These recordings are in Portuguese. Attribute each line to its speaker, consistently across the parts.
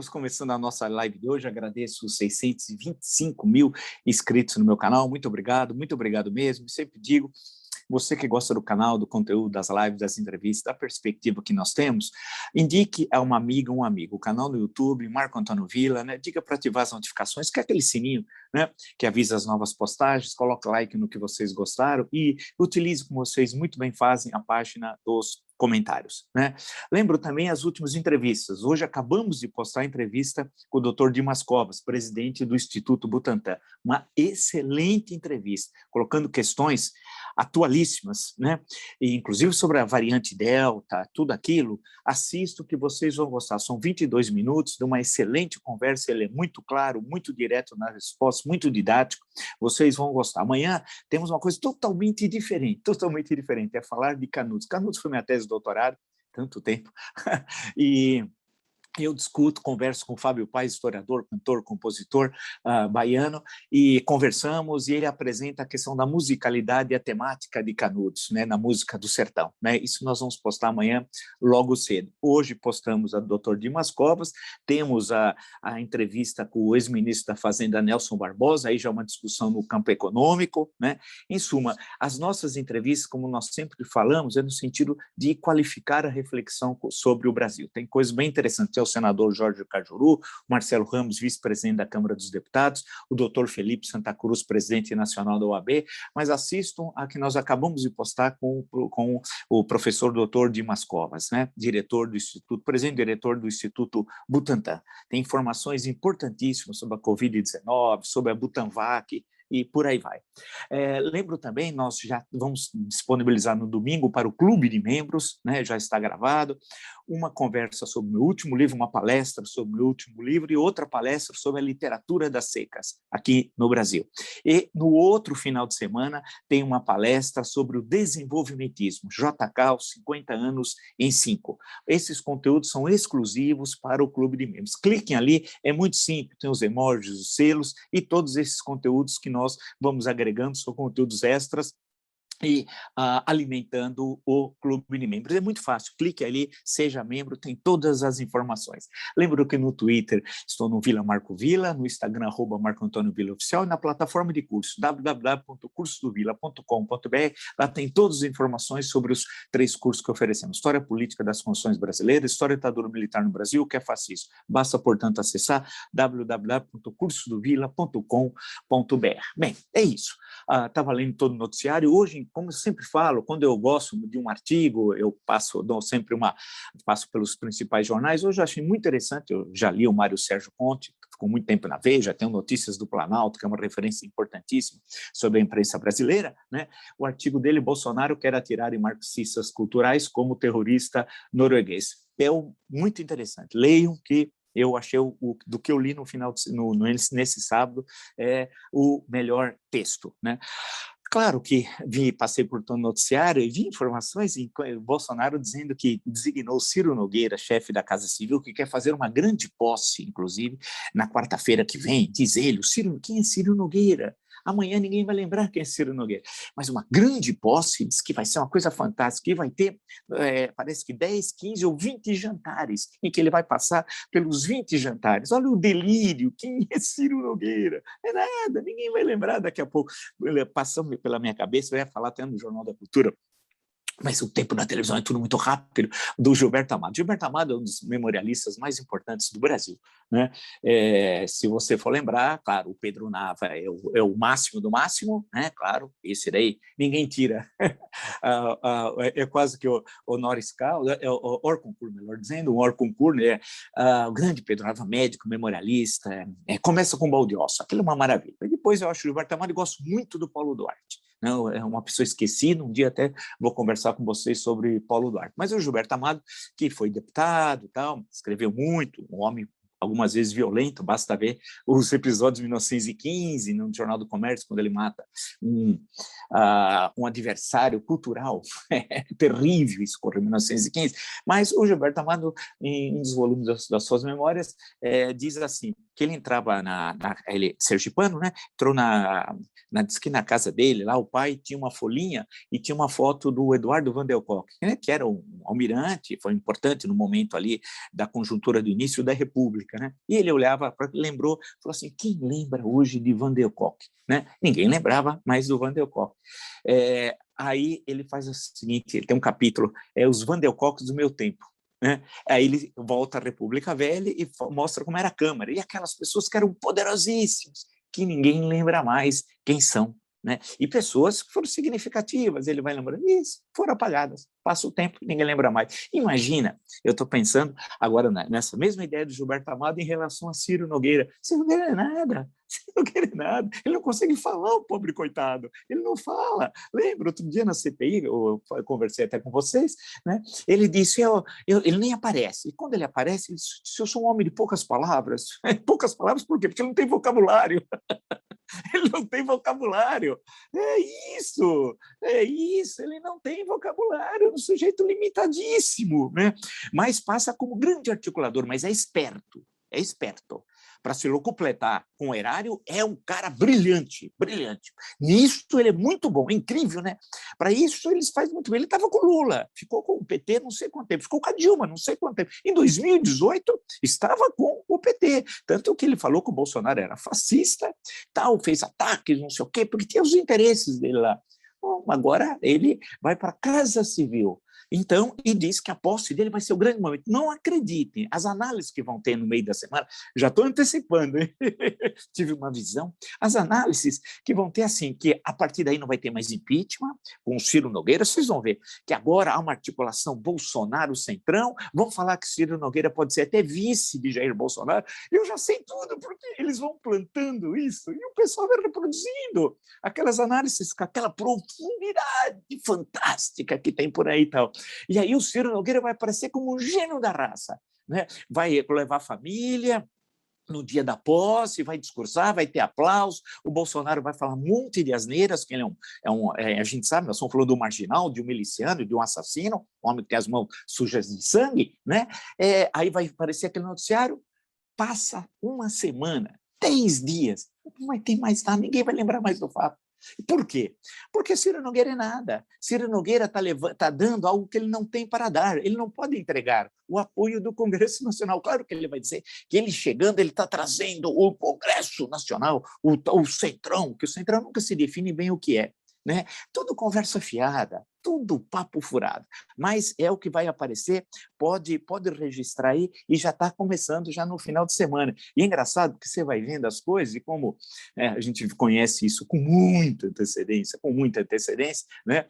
Speaker 1: Estamos começando a nossa live de hoje. Agradeço os 625 mil inscritos no meu canal. Muito obrigado mesmo. Sempre digo, você que gosta do canal, do conteúdo, das lives, das entrevistas, da perspectiva que nós temos, indique a uma amiga, um amigo, o canal no YouTube, Marco Antônio Villa, né? Diga para ativar as notificações, que é aquele sininho, né? Que avisa as novas postagens, coloque like no que vocês gostaram e utilize, como vocês muito bem fazem, a página dos comentários, né? Lembro também as últimas entrevistas. Hoje acabamos de postar a entrevista com o Dr. Dimas Covas, presidente do Instituto Butantan. Uma excelente entrevista, colocando questões atualíssimas, né? E, inclusive sobre a variante Delta, tudo aquilo. Assisto que vocês vão gostar. São 22 minutos de uma excelente conversa. Ele é muito claro, muito direto nas respostas, muito didático. Vocês vão gostar. Amanhã temos uma coisa totalmente diferente, é falar de Canudos. Canudos foi minha tese de doutorado, tanto tempo, e eu discuto, converso com o Fábio Paes, historiador, cantor, compositor baiano, e conversamos, e ele apresenta a questão da musicalidade e a temática de Canudos, né, na música do sertão, né? Isso nós vamos postar amanhã logo cedo. Hoje postamos a do Dr. Dimas Covas, temos a entrevista com o ex-ministro da Fazenda, Nelson Barbosa, aí já é uma discussão no campo econômico, né? Em suma, as nossas entrevistas, como nós sempre falamos, é no sentido de qualificar a reflexão sobre o Brasil. Tem coisas bem interessantes, o senador Jorge Cajuru, o Marcelo Ramos, vice-presidente da Câmara dos Deputados, o doutor Felipe Santa Cruz, presidente nacional da OAB, mas assistam a que nós acabamos de postar com o professor doutor Dimas Covas, né? Diretor do Instituto, presidente diretor do Instituto Butantan. Tem informações importantíssimas sobre a Covid-19, sobre a Butanvac, e por aí vai. Lembro também, nós já vamos disponibilizar no domingo para o clube de membros, né, já está gravado, uma conversa sobre o meu último livro, uma palestra sobre o meu último livro e outra palestra sobre a literatura das secas, aqui no Brasil. E no outro final de semana tem uma palestra sobre o desenvolvimentismo, JK, os 50 anos em 5. Esses conteúdos são exclusivos para o clube de membros. Cliquem ali, é muito simples, tem os emojis, os selos e todos esses conteúdos que nós vamos agregando, são conteúdos extras e alimentando o clube de membros. É muito fácil, clique ali, seja membro, tem todas as informações. Lembro que no Twitter estou no Vila Marco Villa, no Instagram @Marco Antônio Villa Oficial e na plataforma de curso www.cursodovilla.com.br. Lá tem todas as informações sobre os 3 cursos que oferecemos. História Política das Constituições Brasileiras, História da Ditadura Militar no Brasil, que é fascismo. Basta, portanto, acessar www.cursodovilla.com.br. Bem, é isso. Estava lendo todo o noticiário. Hoje, como eu sempre falo, quando eu gosto de um artigo, eu passo pelos principais jornais. Hoje eu achei muito interessante, eu já li o Mário Sérgio Conte, que ficou muito tempo na Veja, tem Notícias do Planalto, que é uma referência importantíssima sobre a imprensa brasileira, né? O artigo dele, Bolsonaro quer atirar em marxistas culturais como terrorista norueguês. É muito interessante, leiam que eu achei do que eu li nesse sábado o melhor texto, né? Claro que passei por todo o noticiário e vi informações em Bolsonaro dizendo que designou Ciro Nogueira, chefe da Casa Civil, que quer fazer uma grande posse, inclusive, na quarta-feira que vem. Diz ele, quem é Ciro Nogueira? Amanhã ninguém vai lembrar quem é Ciro Nogueira. Mas uma grande posse, diz que vai ser uma coisa fantástica, que vai ter, parece que 10, 15 ou 20 jantares, em que ele vai passar pelos 20 jantares. Olha o delírio, quem é Ciro Nogueira? É nada, ninguém vai lembrar daqui a pouco. Passando pela minha cabeça, eu ia falar até no Jornal da Cultura, mas o tempo na televisão é tudo muito rápido, do Gilberto Amado. Gilberto Amado é um dos memorialistas mais importantes do Brasil, né? Se você for lembrar, claro, o Pedro Nava é o máximo do máximo, né? Claro, esse daí ninguém tira. É quase que o honoris causa, o hors concours, melhor dizendo, o hors concours, né? O grande Pedro Nava, médico, memorialista, começa com Baldiócio, aquilo é uma maravilha. E depois eu acho o Gilberto Amado e gosto muito do Paulo Duarte. Não, é uma pessoa esquecida, um dia até vou conversar com vocês sobre Paulo Duarte. Mas o Gilberto Amado, que foi deputado, tal, escreveu muito, um homem algumas vezes violento, basta ver os episódios de 1915, no Jornal do Comércio, quando ele mata um adversário cultural. É terrível isso, ocorreu em 1915. Mas o Gilberto Amado, em um dos volumes das suas memórias, diz assim, que ele entrava ele sergipano, né? Entrou diz que na casa dele, lá o pai tinha uma folhinha e tinha uma foto do Eduardo Van der Kolk, né? Que era um almirante, foi importante no momento ali da conjuntura do início da República, né? E ele olhava, lembrou, falou assim, quem lembra hoje de Van der Kolk? Né? Ninguém lembrava mais do Van der Kolk. Aí ele faz o seguinte, ele tem um capítulo, os Van der Kolks do meu tempo. Né? Aí ele volta à República Velha e mostra como era a Câmara. E aquelas pessoas que eram poderosíssimas, que ninguém lembra mais quem são. Né? E pessoas que foram significativas, ele vai lembrando, isso, foram apagadas. Passa o tempo e ninguém lembra mais. Imagina, eu estou pensando agora nessa mesma ideia do Gilberto Amado em relação a Ciro Nogueira. Ciro Nogueira é nada. Ciro Nogueira é nada. Ele não consegue falar, o pobre coitado. Ele não fala. Lembra, outro dia na CPI, eu conversei até com vocês, né? Ele disse, ele nem aparece. E quando ele aparece, ele diz, eu sou um homem de poucas palavras. Poucas palavras por quê? Porque ele não tem vocabulário. Ele não tem vocabulário. É isso, ele não tem vocabulário, é um sujeito limitadíssimo, né? Mas passa como grande articulador, mas é esperto. Para se locupletar com o erário, é um cara brilhante. Nisso ele é muito bom, é incrível, né? Para isso eles fazem muito bem. Ele estava com o Lula, ficou com o PT não sei quanto tempo, ficou com a Dilma não sei quanto tempo. Em 2018 estava com o PT, tanto que ele falou que o Bolsonaro era fascista, tal, fez ataques, não sei o quê, porque tinha os interesses dele lá. Bom, agora ele vai para a Casa Civil. Então, e diz que a posse dele vai ser o grande momento. Não acreditem, as análises que vão ter no meio da semana, já estou antecipando, hein? Tive uma visão, as análises que vão ter assim, que a partir daí não vai ter mais impeachment, com o Ciro Nogueira, vocês vão ver que agora há uma articulação Bolsonaro-Centrão, vão falar que Ciro Nogueira pode ser até vice de Jair Bolsonaro, eu já sei tudo, porque eles vão plantando isso, e o pessoal vai reproduzindo aquelas análises com aquela profundidade fantástica que tem por aí e tal. E aí o Ciro Nogueira vai aparecer como um gênio da raça, né? Vai levar a família no dia da posse, vai discursar, vai ter aplauso, o Bolsonaro vai falar um monte de asneiras, que ele a gente sabe, nós estamos falando do marginal, de um miliciano, de um assassino, um homem que tem as mãos sujas de sangue, né? Aí vai aparecer aquele noticiário, passa uma semana, 10 dias, não vai ter mais nada, ninguém vai lembrar mais do fato. Por quê? Porque Ciro Nogueira é nada. Ciro Nogueira está dando algo que ele não tem para dar. Ele não pode entregar o apoio do Congresso Nacional. Claro que ele vai dizer que ele chegando, ele está trazendo o Congresso Nacional, o Centrão, que o Centrão nunca se define bem o que é. Né? Tudo conversa fiada, tudo papo furado, mas é o que vai aparecer, pode registrar aí e já está começando já no final de semana. E é engraçado que você vai vendo as coisas e como a gente conhece isso com muita antecedência, né?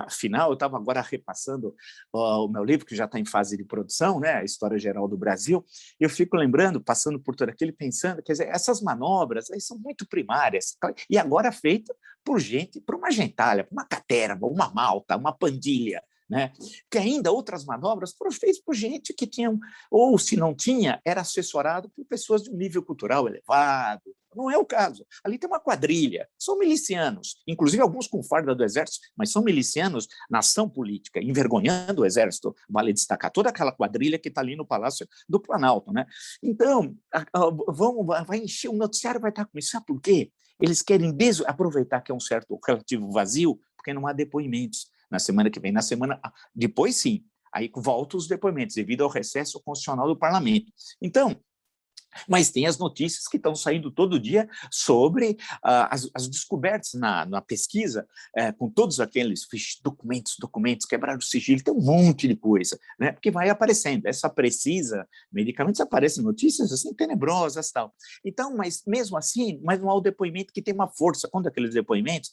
Speaker 1: Afinal, eu estava agora repassando o meu livro, que já está em fase de produção, né? A História Geral do Brasil, eu fico lembrando, passando por tudo aquilo, pensando, quer dizer, essas manobras aí são muito primárias, e agora feita por uma gentalha, uma caterva, uma malta, uma pandilha, né? Que ainda outras manobras foram feitas por gente que tinham, ou se não tinha, era assessorado por pessoas de um nível cultural elevado. Não é o caso. Ali tem uma quadrilha, são milicianos, inclusive alguns com farda do Exército, mas são milicianos na ação política, envergonhando o Exército. Vale destacar toda aquela quadrilha que está ali no Palácio do Planalto, né? Então, vai encher, o noticiário vai estar com isso. Sabe por quê? Eles querem aproveitar que é um certo relativo vazio, porque não há depoimentos na semana que vem. Na semana depois, sim, aí voltam os depoimentos, devido ao recesso constitucional do parlamento. Então, mas tem as notícias que estão saindo todo dia sobre as descobertas na pesquisa, com todos aqueles documentos, quebraram o sigilo, tem um monte de coisa, né? Porque vai aparecendo. Essa precisa, medicamentos aparecem notícias assim tenebrosas e tal. Então, mas mesmo assim, mas não há o depoimento que tem uma força. Quando aqueles depoimentos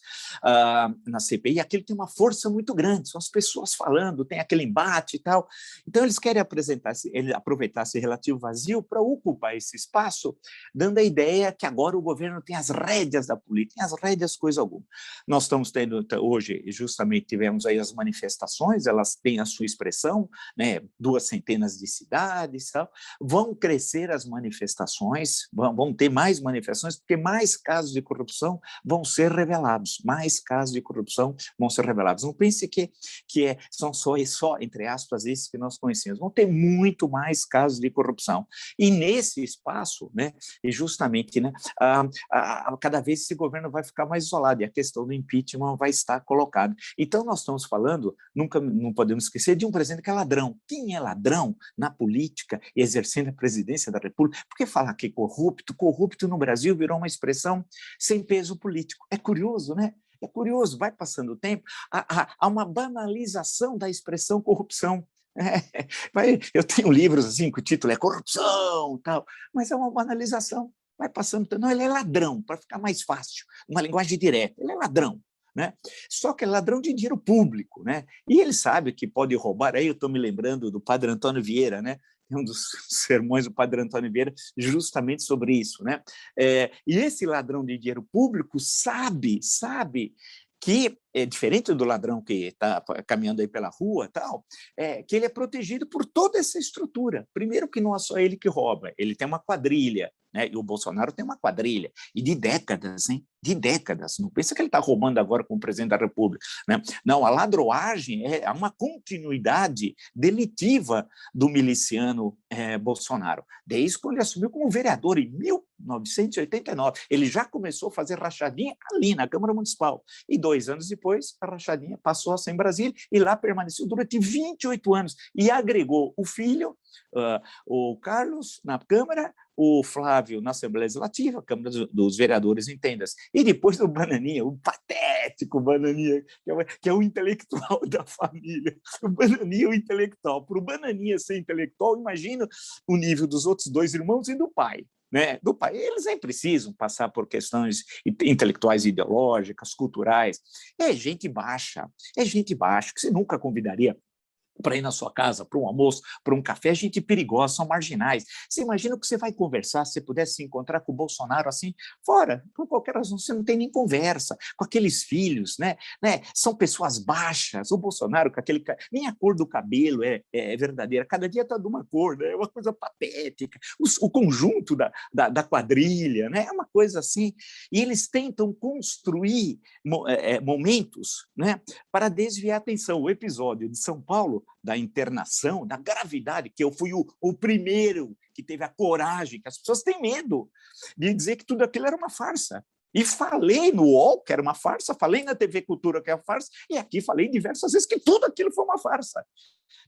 Speaker 1: na CPI, aquilo tem uma força muito grande, são as pessoas falando, tem aquele embate e tal. Então, eles querem aproveitar esse relativo vazio para ocupar esse espaço, dando a ideia que agora o governo tem as rédeas da política, tem as rédeas coisa alguma. Nós estamos tendo hoje, justamente tivemos aí as manifestações, elas têm a sua expressão, né, 200 de cidades, tal. Vão crescer as manifestações, vão ter mais manifestações, porque mais casos de corrupção vão ser revelados, Não pense que são só, entre aspas, esses que nós conhecemos, vão ter muito mais casos de corrupção. E nesse espaço, né? E justamente, né, cada vez esse governo vai ficar mais isolado e a questão do impeachment vai estar colocada. Então, nós estamos falando, nunca não podemos esquecer, de um presidente que é ladrão. Quem é ladrão na política e exercendo a presidência da República? Por que falar que corrupto? Corrupto no Brasil virou uma expressão sem peso político. É curioso, né? É curioso, vai passando o tempo, há uma banalização da expressão corrupção. Eu tenho livros assim que o título é corrupção, tal, mas é uma banalização. Vai passando, não, ele é ladrão, para ficar mais fácil, uma linguagem direta, ele é ladrão. Né? Só que é ladrão de dinheiro público, né? E ele sabe que pode roubar. Aí eu estou me lembrando do Padre Antônio Vieira, né? Um dos sermões do Padre Antônio Vieira, justamente sobre isso, né? E esse ladrão de dinheiro público sabe que é diferente do ladrão que está caminhando aí pela rua, tal, que ele é protegido por toda essa estrutura. Primeiro que não é só ele que rouba, ele tem uma quadrilha, né? E o Bolsonaro tem uma quadrilha, e de décadas, hein? De décadas. Não pensa que ele está roubando agora como presidente da República, né? Não, a ladroagem é uma continuidade delitiva do miliciano Bolsonaro, desde quando ele assumiu como vereador em 1989. Ele já começou a fazer rachadinha ali na Câmara Municipal, e 2 anos depois, a rachadinha passou a ser em Brasília, e lá permaneceu durante 28 anos, e agregou o filho, o Carlos, na Câmara, o Flávio na Assembleia Legislativa, Câmara dos Vereadores, entendas. E depois o Bananinha, o patético Bananinha, que é o intelectual da família. O Bananinha é o intelectual. Para o Bananinha ser intelectual, imagina o nível dos outros 2 irmãos e do pai. Né, do pai. Eles nem precisam passar por questões intelectuais, ideológicas, culturais. É gente baixa, que você nunca convidaria para ir na sua casa, para um almoço, para um café, gente perigosa, são marginais. Você imagina que você vai conversar, se você pudesse se encontrar com o Bolsonaro assim, fora, por qualquer razão, você não tem nem conversa, com aqueles filhos, né? São pessoas baixas, o Bolsonaro com aquele... Nem a cor do cabelo é verdadeira, cada dia está de uma cor, né? É uma coisa patética, o conjunto da quadrilha, né? É uma coisa assim, e eles tentam construir momentos, né, para desviar a atenção. O episódio de São Paulo, da internação, da gravidade, que eu fui o primeiro que teve a coragem, que as pessoas têm medo de dizer que tudo aquilo era uma farsa. E falei no UOL que era uma farsa, falei na TV Cultura que era uma farsa, e aqui falei diversas vezes que tudo aquilo foi uma farsa.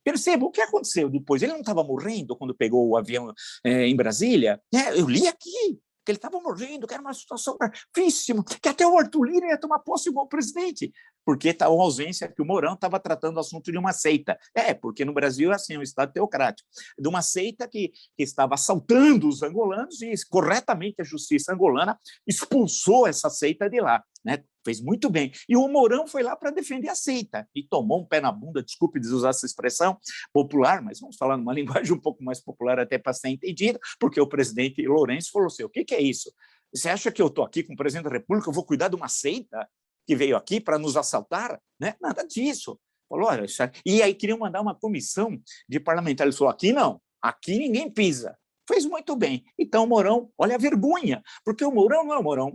Speaker 1: Perceba o que aconteceu depois. Ele não estava morrendo quando pegou o avião em Brasília? Eu li aqui que ele estava morrendo, que era uma situação gravíssima, que até o Arthur Lira ia tomar posse como presidente, porque estava uma ausência, que o Mourão estava tratando o assunto de uma seita. Porque no Brasil é assim, um Estado teocrático, de uma seita que estava assaltando os angolanos e, corretamente, a justiça angolana expulsou essa seita de lá, né? Fez muito bem. E o Mourão foi lá para defender a seita e tomou um pé na bunda, desculpe usar essa expressão popular, mas vamos falar numa linguagem um pouco mais popular até para ser entendida, porque o presidente Lourenço falou assim, o que é isso? Você acha que eu estou aqui com o presidente da República, eu vou cuidar de uma seita que veio aqui para nos assaltar? Né? Nada disso. Falou, olha, e aí queriam mandar uma comissão de parlamentares. Ele falou, aqui não, aqui ninguém pisa. Fez muito bem. Então, o Mourão, olha a vergonha, porque o Mourão não é o Mourão,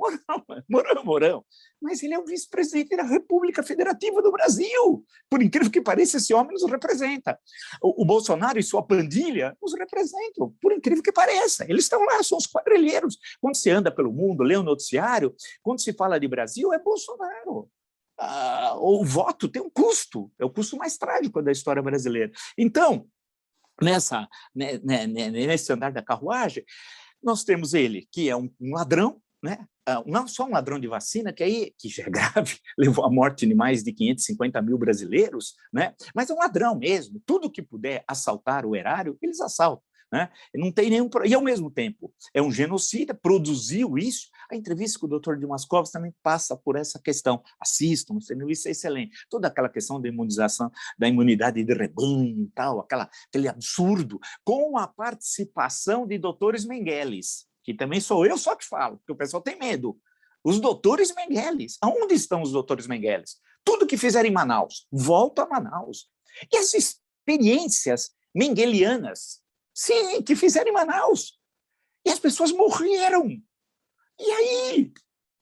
Speaker 1: Mourão é o Mourão, mas ele é o vice-presidente da República Federativa do Brasil. Por incrível que pareça, esse homem nos representa. O Bolsonaro e sua pandilha nos representam, por incrível que pareça. Eles estão lá, são os quadrilheiros. Quando você anda pelo mundo, lê o noticiário, quando se fala de Brasil, é Bolsonaro. O voto tem um custo, é o custo mais trágico da história brasileira. Então, nesse andar da carruagem, nós temos ele, que é um ladrão, né? Não só um ladrão de vacina, que já é grave, levou à morte de mais de 550 mil brasileiros, né? Mas é um ladrão mesmo, tudo que puder assaltar o erário, eles assaltam. Né? Não tem nenhum... E, ao mesmo tempo, é um genocida, produziu isso. A entrevista com o Dr. Dimas Covas também passa por essa questão. Assistam, isso é excelente. Toda aquela questão da imunização, da imunidade de rebanho e tal, aquele absurdo, com a participação de doutores Mengueles, que também sou eu só que falo, porque o pessoal tem medo. Os doutores Mengueles. Aonde estão os doutores Mengueles? Tudo que fizeram em Manaus, volta a Manaus. E as experiências menguelianas, sim, que fizeram em Manaus. E as pessoas morreram. E aí?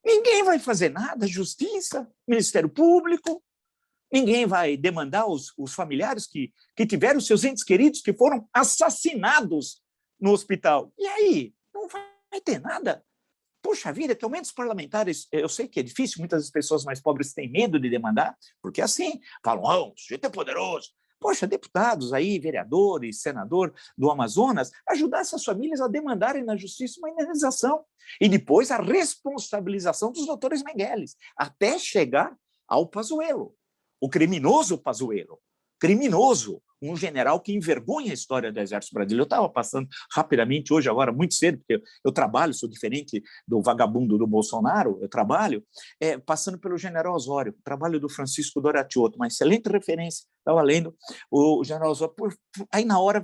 Speaker 1: Ninguém vai fazer nada, Justiça, Ministério Público, ninguém vai demandar os familiares que tiveram seus entes queridos que foram assassinados no hospital. E aí? Não vai ter nada. Puxa vida, que aumentos parlamentares, eu sei que é difícil, muitas pessoas mais pobres têm medo de demandar, porque assim, falam, o sujeito é poderoso. Poxa, deputados aí, vereadores, senador do Amazonas, ajudar essas famílias a demandarem na justiça uma indenização. E depois a responsabilização dos doutores Mengele, até chegar ao Pazuello, o criminoso Pazuello. Criminoso, um general que envergonha a história do Exército Brasileiro. Eu estava passando rapidamente hoje, agora, muito cedo, porque eu trabalho, sou diferente do vagabundo do Bolsonaro, eu trabalho passando pelo general Osório, trabalho do Francisco Doratiotto, uma excelente referência, estava lendo o general Osório. Aí, na hora,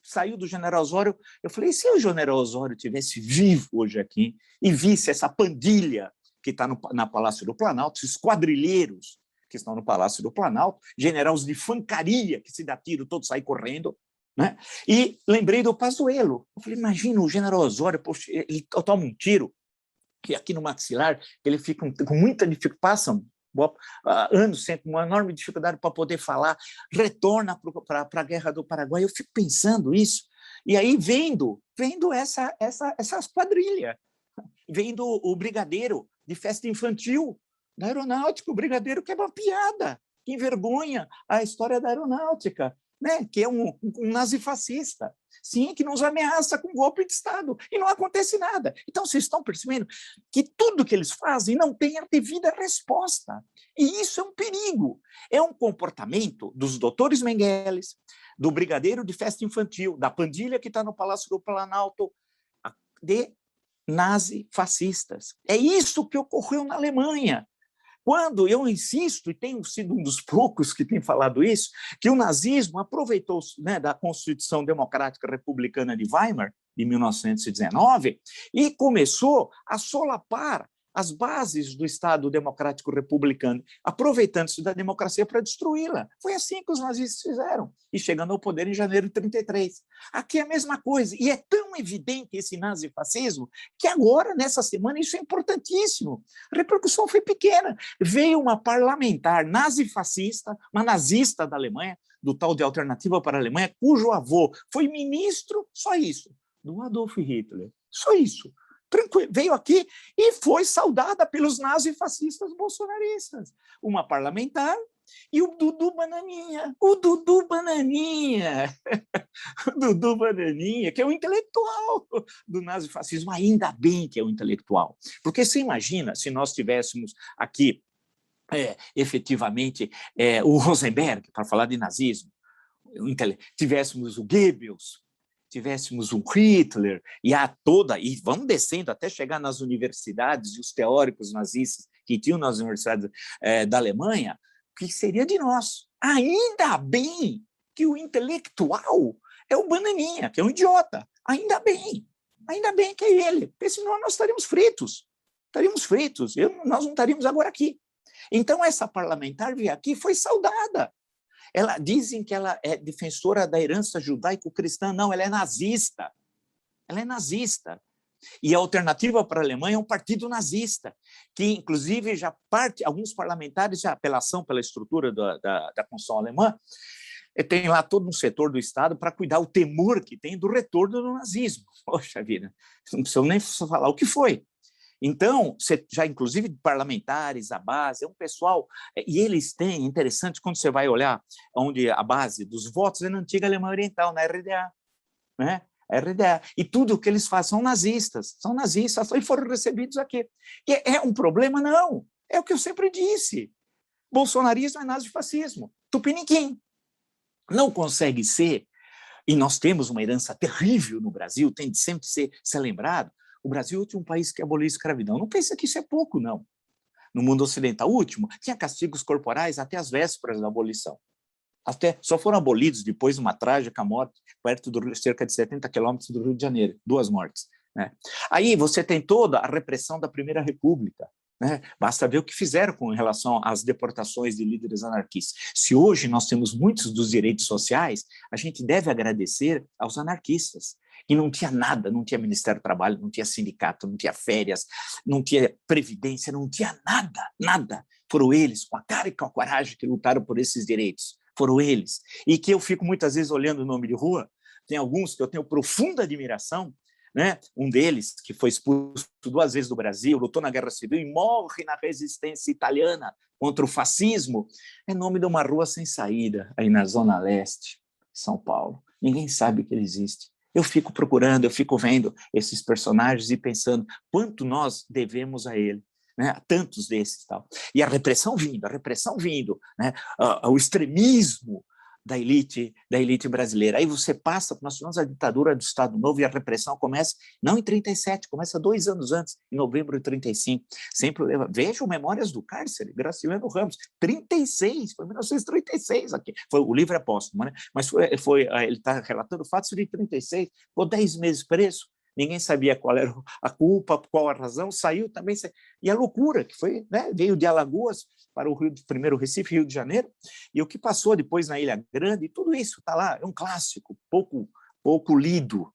Speaker 1: saiu do general Osório, eu falei, e se o general Osório tivesse vivo hoje aqui e visse essa pandilha que está na Palácio do Planalto, esses quadrilheiros que estão no Palácio do Planalto, generais de fancaria que se dá tiro, todos saem correndo, né? E lembrei do Pazuello. Eu falei, imagina o general Osório, poxa, ele toma um tiro, que aqui no maxilar, ele fica com muita dificuldade, passam anos sempre, uma enorme dificuldade para poder falar, retorna para a Guerra do Paraguai. Eu fico pensando isso, e aí vendo essas quadrilhas, vendo o brigadeiro de festa infantil da aeronáutica, o brigadeiro que é uma piada, que envergonha a história da aeronáutica, né? Que é um nazifascista, sim, que nos ameaça com golpe de Estado, e não acontece nada. Então, vocês estão percebendo que tudo que eles fazem não tem a devida resposta, e isso é um perigo. É um comportamento dos doutores Mengele, do brigadeiro de festa infantil, da pandilha que está no Palácio do Planalto, de nazifascistas. É isso que ocorreu na Alemanha. Quando eu insisto, e tenho sido um dos poucos que tem falado isso, que o nazismo aproveitou, né, da Constituição Democrática Republicana de Weimar, de 1919, e começou a solapar as bases do Estado Democrático Republicano, aproveitando-se da democracia para destruí-la. Foi assim que os nazistas fizeram, e chegando ao poder em janeiro de 1933. Aqui é a mesma coisa, e é tão evidente esse nazifascismo, que agora, nessa semana, isso é importantíssimo. A repercussão foi pequena. Veio uma parlamentar nazifascista, uma nazista da Alemanha, do tal de Alternativa para a Alemanha, cujo avô foi ministro, só isso, do Adolf Hitler. Só isso. Tranquilo, veio aqui e foi saudada pelos nazifascistas bolsonaristas. Uma parlamentar e o Dudu Bananinha. O Dudu Bananinha. O Dudu Bananinha, que é o intelectual do nazifascismo. Ainda bem que é o intelectual. Porque você imagina se nós tivéssemos aqui, efetivamente, o Rosenberg, para falar de nazismo, tivéssemos o Goebbels, tivéssemos um Hitler, e vamos descendo até chegar nas universidades e os teóricos nazistas que tinham nas universidades da Alemanha, o que seria de nós? Ainda bem que o intelectual é o Bananinha, que é um idiota. Ainda bem que é ele, porque senão nós estaríamos fritos. Nós não estaríamos agora aqui. Então, essa parlamentar veio aqui e foi saudada. Dizem que ela é defensora da herança judaico-cristã. Não, ela é nazista. Ela é nazista. E a Alternativa para a Alemanha é um partido nazista, que, inclusive, alguns parlamentares, já pela ação, pela estrutura da Constituição alemã, tem lá todo um setor do Estado para cuidar o temor que tem do retorno do nazismo. Poxa vida, não precisa nem falar o que foi. Então, já inclusive parlamentares, a base, é um pessoal, e eles têm, interessante, quando você vai olhar onde a base dos votos é na antiga Alemanha Oriental, na RDA, né? RDA. E tudo o que eles fazem são nazistas e foram recebidos aqui. E é um problema? Não. É o que eu sempre disse. Bolsonarismo é nazifascismo. Tupiniquim. Não consegue ser, e nós temos uma herança terrível no Brasil, tem de sempre ser lembrado. O Brasil é o último país que aboliu a escravidão. Não pensa que isso é pouco, não. No mundo ocidental, o último, tinha castigos corporais até as vésperas da abolição. Só foram abolidos depois de uma trágica morte, perto de cerca de 70 quilômetros do Rio de Janeiro, 2 mortes. Né? Aí você tem toda a repressão da Primeira República. Né? Basta ver o que fizeram com relação às deportações de líderes anarquistas. Se hoje nós temos muitos dos direitos sociais, a gente deve agradecer aos anarquistas. E não tinha nada, não tinha Ministério do Trabalho, não tinha sindicato, não tinha férias, não tinha previdência, não tinha nada. Foram eles, com a cara e com a coragem, que lutaram por esses direitos. Foram eles. E que eu fico muitas vezes olhando o nome de rua, tem alguns que eu tenho profunda admiração, né? Um deles, que foi expulso 2 vezes do Brasil, lutou na Guerra Civil e morre na resistência italiana contra o fascismo, é nome de uma rua sem saída, aí na Zona Leste de São Paulo. Ninguém sabe que ele existe. Eu fico procurando, eu fico vendo esses personagens e pensando quanto nós devemos a ele. Né, tantos desses tal. E a repressão vindo, né, o extremismo da elite brasileira. Aí você passa, nós tivemos a ditadura do Estado Novo e a repressão começa, não em 37, começa 2 anos antes, em novembro de 35. Sempre leva, vejam Memórias do Cárcere, Graciliano Ramos, 36, foi 1936 aqui. O livro é póstumo, né? Mas ele está relatando fatos de 36, ficou 10 meses preso. Ninguém sabia qual era a culpa, qual a razão, saiu também. E a loucura que foi, né? Veio de Alagoas para o primeiro Recife, Rio de Janeiro, e o que passou depois na Ilha Grande, tudo isso está lá, é um clássico, pouco lido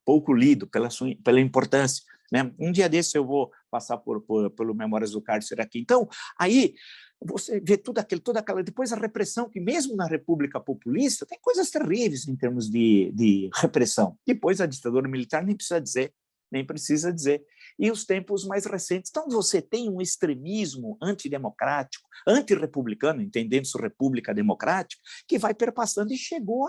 Speaker 1: pela importância. Né? Um dia desse eu vou passar pelo Memórias do Cárcere aqui. Então, aí você vê toda aquela... Depois a repressão, que mesmo na República Populista, tem coisas terríveis em termos de repressão. Depois a ditadura militar nem precisa dizer. E os tempos mais recentes. Então, você tem um extremismo antidemocrático, antirrepublicano, entendendo-se república democrática, que vai perpassando e chegou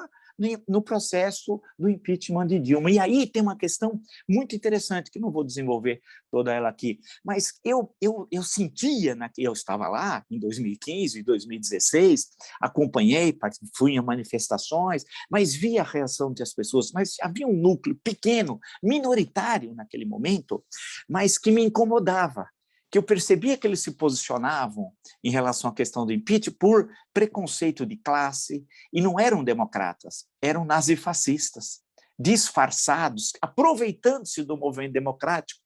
Speaker 1: no processo do impeachment de Dilma. E aí tem uma questão muito interessante, que não vou desenvolver toda ela aqui, mas eu sentia, eu estava lá em 2015, 2016, acompanhei, fui em manifestações, mas via a reação das pessoas, mas havia um núcleo pequeno, minoritário naquele momento, mas que me incomodava, que eu percebia que eles se posicionavam em relação à questão do impeachment por preconceito de classe, e não eram democratas, eram nazifascistas, disfarçados, aproveitando-se do movimento democrático.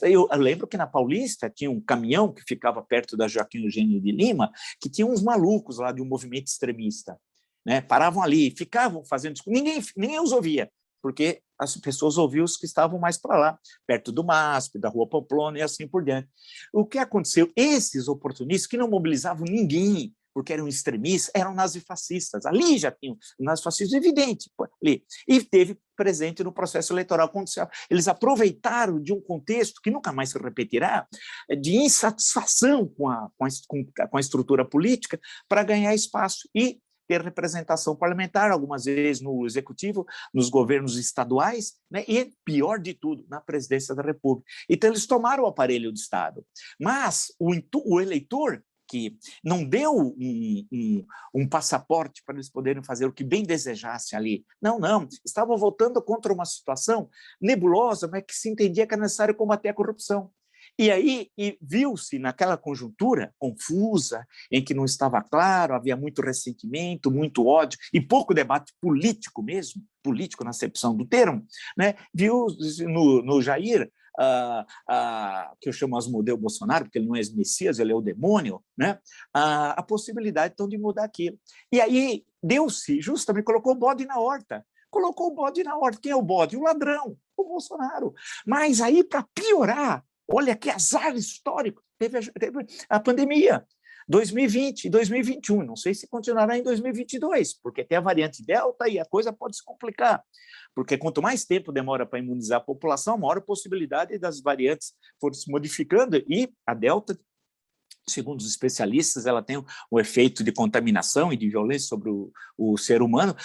Speaker 1: Eu lembro que na Paulista tinha um caminhão que ficava perto da Joaquim Eugênio de Lima, que tinha uns malucos lá de um movimento extremista. Né? Paravam ali, ficavam fazendo... Ninguém os ouvia, porque as pessoas ouviam os que estavam mais para lá, perto do MASP, da Rua Pamplona e assim por diante. O que aconteceu? Esses oportunistas que não mobilizavam ninguém, porque eram extremistas, eram nazifascistas. Ali já tinham nazifascistas evidente. Ali. E teve presente no processo eleitoral. Eles aproveitaram de um contexto que nunca mais se repetirá, de insatisfação com a estrutura política, para ganhar espaço e ter representação parlamentar, algumas vezes no executivo, nos governos estaduais, né? E, pior de tudo, na presidência da República. Então, eles tomaram o aparelho do Estado. Mas o eleitor, que não deu um passaporte para eles poderem fazer o que bem desejassem ali. Não, estavam votando contra uma situação nebulosa, mas que se entendia que era necessário combater a corrupção. E aí viu-se naquela conjuntura confusa, em que não estava claro, havia muito ressentimento, muito ódio e pouco debate político mesmo, político na acepção do termo, né? Viu no Jair, que eu chamo Asmodeu Bolsonaro, porque ele não é Messias, ele é o demônio, né? A possibilidade então de mudar aquilo. E aí deu-se, justamente, colocou o bode na horta. Quem é o bode? O ladrão, o Bolsonaro. Mas aí, para piorar, olha que azar histórico, teve a pandemia, 2020 e 2021, não sei se continuará em 2022, porque tem a variante Delta e a coisa pode se complicar, porque quanto mais tempo demora para imunizar a população, maior a possibilidade das variantes forem se modificando, e a Delta, segundo os especialistas, ela tem o efeito de contaminação e de violência sobre o ser humano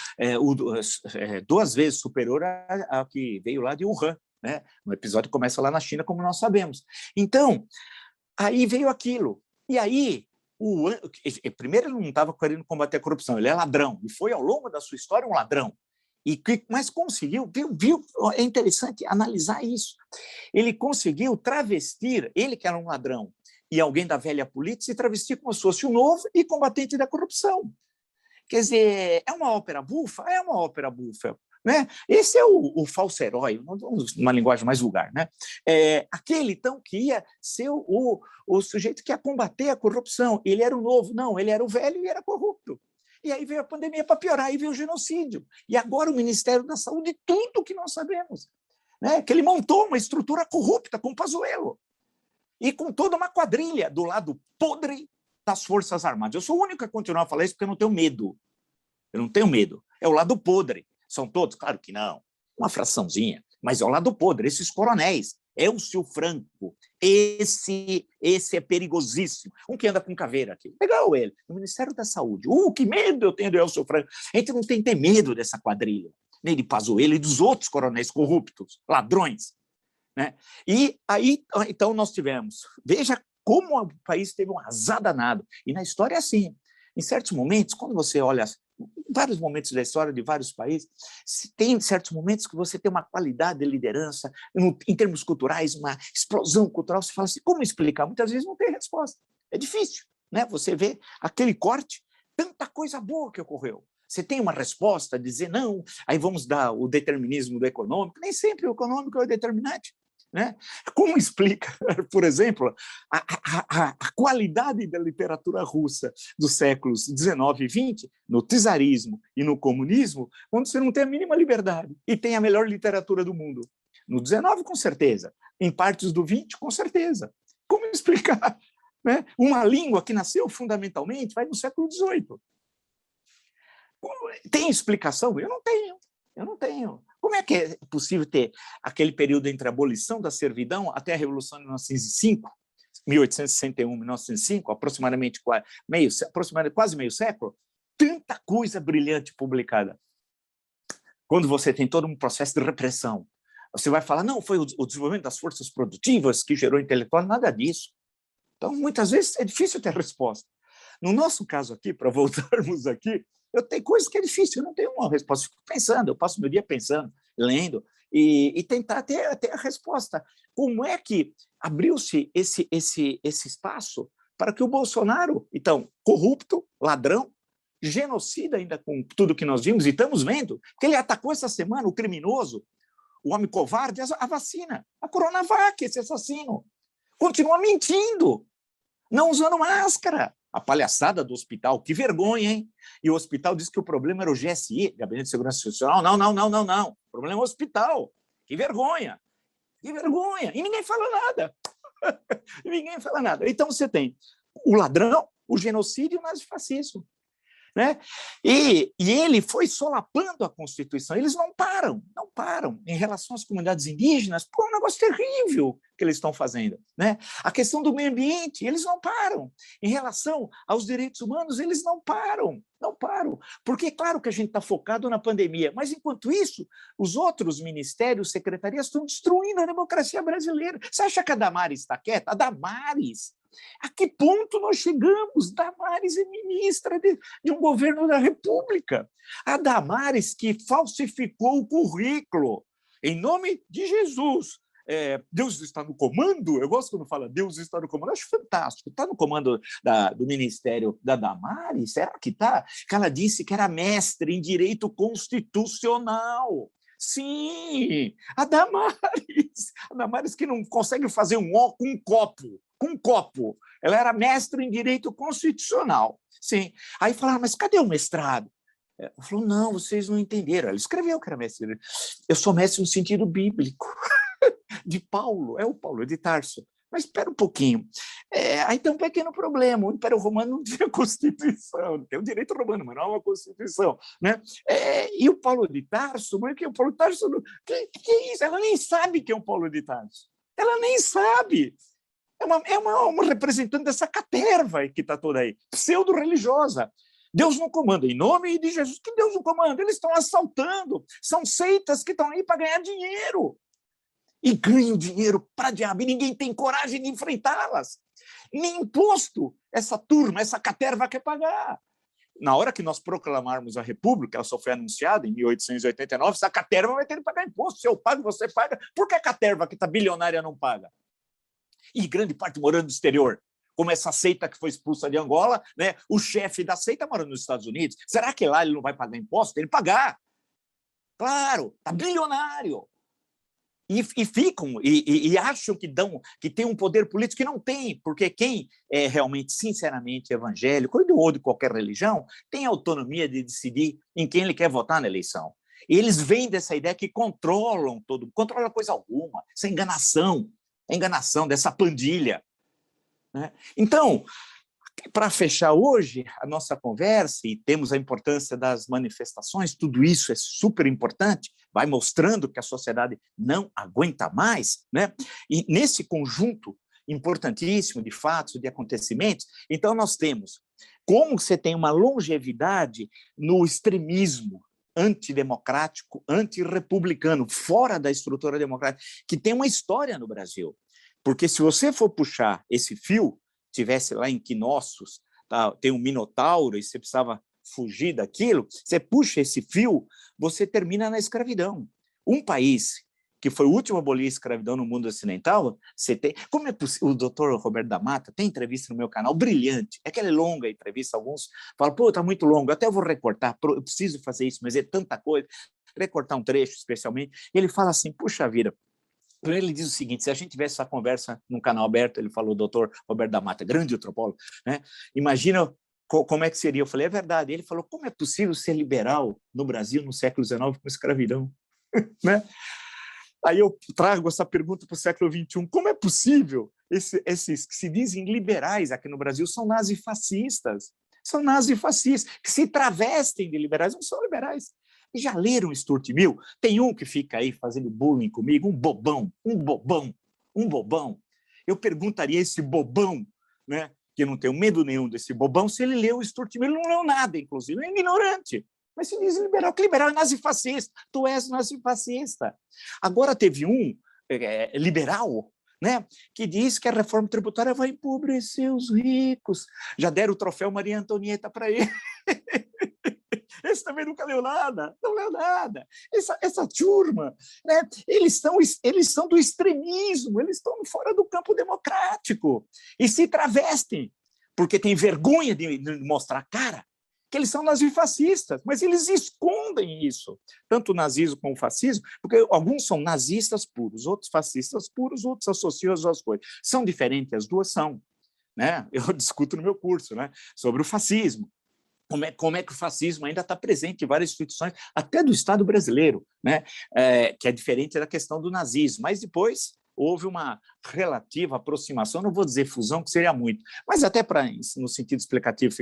Speaker 1: 2 vezes superior ao que veio lá de Wuhan. Né? O episódio começa lá na China, como nós sabemos. Então, aí veio aquilo. E aí, primeiro ele não estava querendo combater a corrupção, ele é ladrão, e foi ao longo da sua história um ladrão. Mas conseguiu, é interessante analisar isso. Ele conseguiu travestir, ele que era um ladrão, e alguém da velha política, se travestir como se fosse o novo e combatente da corrupção. Quer dizer, é uma ópera bufa? É uma ópera bufa. Né? Esse é o falso herói, uma linguagem mais vulgar. Né? Aquele, então, que ia ser o sujeito que ia combater a corrupção. Ele era o novo, não, ele era o velho e era corrupto. E aí veio a pandemia para piorar, aí veio o genocídio. E agora o Ministério da Saúde, tudo que nós sabemos. Né? Que ele montou uma estrutura corrupta com o Pazuello. E com toda uma quadrilha do lado podre das Forças Armadas. Eu sou o único a continuar a falar isso porque eu não tenho medo. Eu não tenho medo. É o lado podre. São todos? Claro que não. Uma fraçãozinha. Mas é o lado podre, esses coronéis. Elcio Franco, esse é perigosíssimo. Um que anda com caveira aqui. Legal ele, no Ministério da Saúde. Que medo eu tenho do Elcio Franco. A gente não tem que ter medo dessa quadrilha, nem de Pazuello e dos outros coronéis corruptos, ladrões. Né? E aí, então, nós tivemos... Veja como o país teve um azar danado. E na história é assim. Em certos momentos, quando você olha vários momentos da história de vários países, tem certos momentos que você tem uma qualidade de liderança, em termos culturais, uma explosão cultural, você fala assim, como explicar? Muitas vezes não tem resposta. É difícil, né? Você vê aquele corte, tanta coisa boa que ocorreu. Você tem uma resposta, dizer não, aí vamos dar o determinismo do econômico, nem sempre o econômico é o determinante. Né? Como explica, por exemplo, a qualidade da literatura russa dos séculos XIX e XX, no czarismo e no comunismo, onde você não tem a mínima liberdade e tem a melhor literatura do mundo? No XIX, com certeza. Em partes do XX, com certeza. Como explicar? Né? Uma língua que nasceu fundamentalmente vai no século XVIII. Tem explicação? Eu não tenho. Como é que é possível ter aquele período entre a abolição da servidão até a Revolução de 1905, 1861, 1905, aproximadamente quase meio século, tanta coisa brilhante publicada? Quando você tem todo um processo de repressão, você vai falar, não, foi o desenvolvimento das forças produtivas que gerou intelectual, nada disso. Então, muitas vezes, é difícil ter resposta. No nosso caso aqui, para voltarmos aqui, eu tenho coisas que é difícil, eu não tenho uma resposta, eu fico pensando, eu passo meu dia pensando, lendo, e tentar ter a resposta. Como é que abriu-se esse espaço para que o Bolsonaro, então, corrupto, ladrão, genocida ainda com tudo que nós vimos, e estamos vendo, que ele atacou essa semana o criminoso, o homem covarde, a vacina, a Coronavac, esse assassino, continua mentindo, não usando máscara. A palhaçada do hospital, que vergonha, hein? E o hospital disse que o problema era o GSI, Gabinete de Segurança Institucional. Não. O problema é o hospital. Que vergonha. Que vergonha. E ninguém fala nada. Ninguém fala nada. Então você tem o ladrão, o genocídio e o nazifascismo. Né? E ele foi solapando a Constituição. Eles não param. Em relação às comunidades indígenas, é um negócio terrível que eles estão fazendo. Né? A questão do meio ambiente, eles não param. Em relação aos direitos humanos, eles não param. Porque é claro que a gente está focado na pandemia, mas, enquanto isso, os outros ministérios, secretarias estão destruindo a democracia brasileira. Você acha que a Damares está quieta? A Damares... A que ponto nós chegamos? Damares é ministra de um governo da República. A Damares que falsificou o currículo em nome de Jesus. Deus está no comando? Eu gosto quando fala Deus está no comando. Acho fantástico. Está no comando do ministério da Damares? Será que está? Que ela disse que era mestre em direito constitucional. Sim, a Damares que não consegue fazer um copo. Com um copo. Ela era mestre em direito constitucional. Sim. Aí falaram, mas cadê o mestrado? Ela falou, não, vocês não entenderam. Ela escreveu que era mestre. Eu sou mestre no sentido bíblico. De Paulo, é o Paulo de Tarso. Mas espera um pouquinho. Aí tem um pequeno problema. O Império Romano não tinha Constituição. Tem o direito romano, mas não é uma Constituição. Né? E o Paulo de Tarso, mas que o Paulo de Tarso... Que é isso? Ela nem sabe quem é o Paulo de Tarso. Ela nem sabe. É uma representante dessa caterva que está toda aí, pseudo-religiosa. Deus não comanda, em nome de Jesus, que Deus não comanda, eles estão assaltando, são seitas que estão aí para ganhar dinheiro. E ganham dinheiro para diabo, e ninguém tem coragem de enfrentá-las. Nem imposto essa turma, essa caterva quer pagar. Na hora que nós proclamarmos a República, ela só foi anunciada em 1889, essa caterva vai ter que pagar imposto. Se eu pago, você paga. Por que a caterva que está bilionária não paga? E grande parte morando no exterior, como essa seita que foi expulsa de Angola, né? O chefe da seita mora nos Estados Unidos. Será que lá ele não vai pagar imposto? Tem que pagar. Claro, está bilionário. E ficam, e acham que tem um poder político que não tem, porque quem é realmente, sinceramente, evangélico, ou de qualquer religião, tem autonomia de decidir em quem ele quer votar na eleição. E eles vêm dessa ideia que controlam controla coisa alguma, essa enganação, dessa pandilha. Né? Então, Para fechar hoje a nossa conversa, e temos a importância das manifestações, tudo isso é super importante, vai mostrando que a sociedade não aguenta mais, né? E nesse conjunto importantíssimo de fatos, de acontecimentos, então nós temos como você tem uma longevidade no extremismo antidemocrático, antirrepublicano, fora da estrutura democrática, que tem uma história no Brasil. Porque se você for puxar esse fio, tivesse lá em Knossos, tá, tem um Minotauro e você precisava fugir daquilo, você puxa esse fio, você termina na escravidão. Um país que foi o último a abolir a escravidão no mundo ocidental, você tem... Como é possível? O doutor Roberto da Mata tem entrevista no meu canal, brilhante, é aquela longa entrevista, alguns falam, pô, tá muito longo, até eu vou recortar, eu preciso fazer isso, mas é tanta coisa, recortar um trecho especialmente, ele fala assim, puxa vida, ele diz o seguinte, se a gente tivesse essa conversa num canal aberto, ele falou, o doutor Roberto da Mata, grande antropólogo, né? Imagina como é que seria. Eu falei, é verdade. Ele falou, como é possível ser liberal no Brasil no século XIX com escravidão? Né? Aí eu trago essa pergunta para o século XXI, como é possível esses que se dizem liberais aqui no Brasil são nazifascistas? São nazifascistas, que se travestem de liberais, não são liberais. Já leram Stuart Mill? Tem um que fica aí fazendo bullying comigo, um bobão, um bobão, um bobão. Eu perguntaria a esse bobão, né, que eu não tenho medo nenhum desse bobão, se ele leu Stuart Mill, não leu nada, inclusive, é ignorante. Mas se diz liberal, que liberal é nazifascista, tu és nazifascista. Agora teve um liberal, né, que diz que a reforma tributária vai empobrecer os ricos. Já deram o troféu Maria Antonieta para ele. Esse também nunca leu nada, não leu nada. Essa turma, né, eles são do extremismo, eles estão fora do campo democrático e se travestem, porque tem vergonha de mostrar a cara que eles são nazifascistas, mas eles escondem isso, tanto o nazismo como o fascismo, porque alguns são nazistas puros, outros fascistas puros, outros associam as duas coisas. São diferentes? As duas são. Né? Eu discuto no meu curso, né, sobre o fascismo. Como é que o fascismo ainda está presente em várias instituições, até do Estado brasileiro, né? Que é diferente da questão do nazismo. Mas depois houve uma relativa aproximação, não vou dizer fusão, que seria muito, mas até para, no sentido explicativo,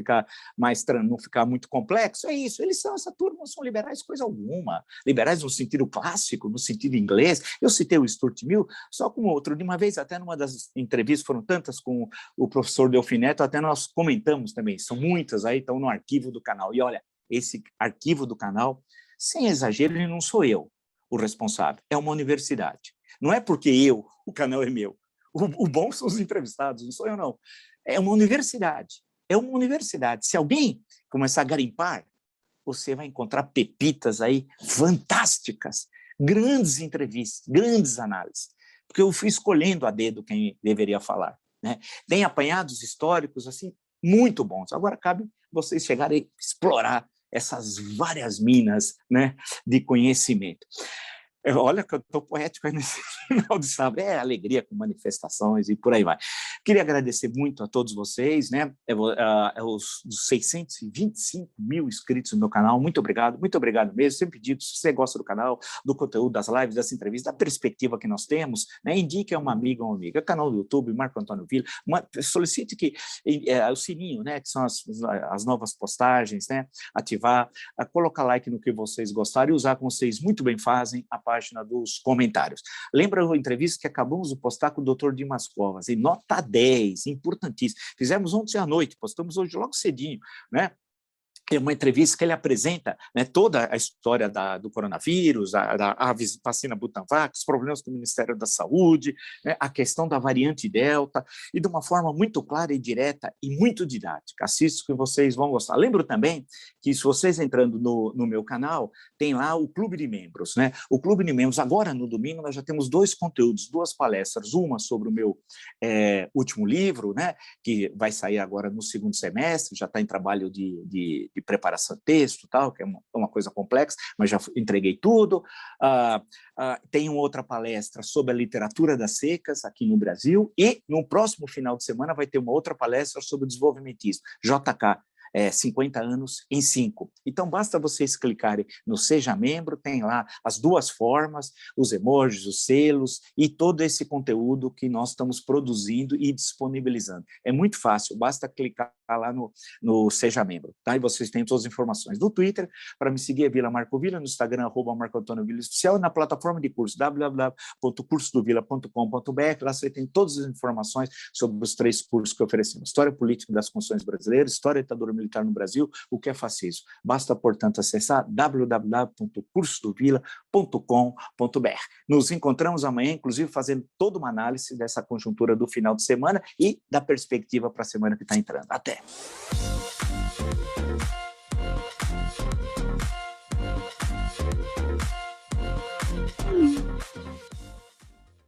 Speaker 1: não ficar muito complexo, é isso, essa turma não são liberais coisa alguma, liberais no sentido clássico, no sentido inglês. Eu citei o Stuart Mill, só como outro, de uma vez, até numa das entrevistas, foram tantas com o professor Delfim Neto, até nós comentamos também, são muitas aí, estão no arquivo do canal, e olha, esse arquivo do canal, sem exagero, ele não sou eu o responsável, é uma universidade. Não é porque o canal é meu. O bom são os entrevistados, não sou eu, não. É uma universidade. É uma universidade. Se alguém começar a garimpar, você vai encontrar pepitas aí fantásticas, grandes entrevistas, grandes análises, porque eu fui escolhendo a dedo quem deveria falar. Né? Tem apanhados históricos assim muito bons. Agora cabe vocês chegarem a explorar essas várias minas, né, de conhecimento. Olha que eu estou poético aí nesse final de sábado, alegria com manifestações e por aí vai. Queria agradecer muito a todos vocês, né? Os 625 mil inscritos no meu canal, muito obrigado mesmo. Sempre digo, se você gosta do canal, do conteúdo, das lives, das entrevistas, da perspectiva que nós temos, né? Indique a uma amiga ou um amigo. É o canal do YouTube, Marco Antônio Villa, solicite que o sininho, né? Que são as novas postagens, né? Ativar, colocar like no que vocês gostarem e usar como vocês muito bem fazem a página dos comentários. Lembra a entrevista que acabamos de postar com o Dr. Dimas Covas, em nota 10, importantíssimo. Fizemos ontem à noite, postamos hoje logo cedinho, né? É uma entrevista que ele apresenta, né, toda a história do coronavírus, a vacina Butanvac, os problemas com o Ministério da Saúde, né, a questão da variante Delta, e de uma forma muito clara e direta e muito didática. Assista que vocês vão gostar. Lembro também que, se vocês entrando no meu canal, tem lá o Clube de Membros. Né? O Clube de Membros, agora no domingo, nós já temos 2 conteúdos, 2 palestras, uma sobre o meu último livro, né, que vai sair agora no 2º semestre, já está em trabalho de preparação de texto, tal, que é uma coisa complexa, mas já entreguei tudo. Tem uma outra palestra sobre a literatura das secas aqui no Brasil, e no próximo final de semana vai ter uma outra palestra sobre o desenvolvimentismo. JK 50 anos em 5. Então, basta vocês clicarem no Seja Membro, tem lá as duas formas, os emojis, os selos e todo esse conteúdo que nós estamos produzindo e disponibilizando. É muito fácil, basta clicar lá no Seja Membro, tá? E vocês têm todas as informações. No Twitter, para me seguir é Vila Marco Vila, no Instagram, @Marco Antônio Vila Oficial, e na plataforma de curso, www.cursodovila.com.br, lá você tem todas as informações sobre os 3 cursos que oferecemos: História Política das Constituições Brasileiras, História da Ditadura Militar no Brasil, o que é fascismo. Basta, portanto, acessar www.cursodovila.com.br. Nos encontramos amanhã, inclusive, fazendo toda uma análise dessa conjuntura do final de semana e da perspectiva para a semana que está entrando. Até!